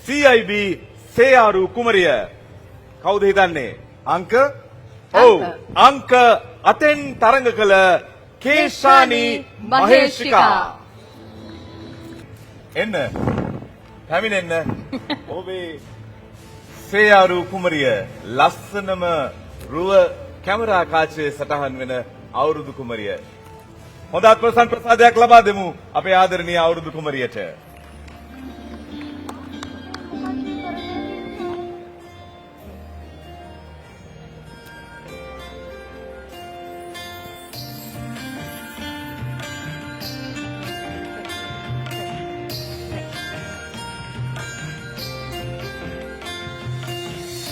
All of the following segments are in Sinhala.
CIB සේයාරු කුමරිය. කවුද හිතන්නේ? අංක? ඔව්. අංක අතෙන් තරඟ කළ කේශානි මහේෂිකා. එන්න. පැමිණෙන්න. ඔබේ සේයාරු කුමරිය ලස්සනම රුව කැමරා කාචයේ සටහන් වෙන අවුරුදු කුමරිය. හොඳත් ප්‍රසන්නතාවයක් ලබා දෙමු අපේ ආදරණීය අවුරුදු කුමරියට.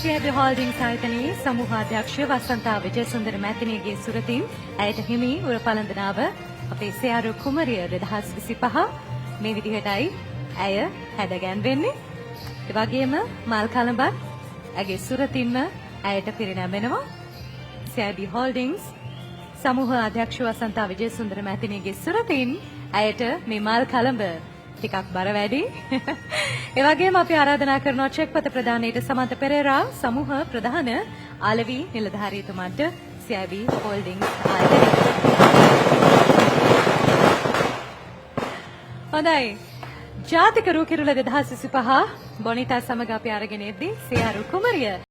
CIB හෝල්ඩින්ග්ස් ආයතනයේ සමූහාධ්‍යක්ෂ වසන්තා විජේසුන්දර මැතිණියගේ සුරතින් ඇයට හිමි උරපළඳනාව අපේ සේයාරු කුමරිය 2025 මේ විදිහටයි ඇය හැඩගැන්වෙන්නේ. ඒ වගේම මල් කලඹත් ඇගේ සුරතින්ම ඇයට පිරිනැමෙනවා. CIB හෝල්ඩින්ග්ස් සමූහ අධ්‍යක්ෂ වසන්තා විජේසුන්දර මැතිණියගේ සුරතින් ඇයට මේ මල් කලඹ ටිකක් බර වැඩි. ඒ වගේම අපි ආරාධනා කරනවා චෙක්පත ප්‍රදානයේට සමන්ත පෙරේරා සමූහ ප්‍රධාන ආලවි නිලධාරීතුමන්ට CIB හෝල්ඩින්ග්ස් ආයතනය. හොඳයි. ජාතික රුකිරුල 2025 බොනිතා සමග අපි අරගෙන එද්දී සේයාරු කුමරිය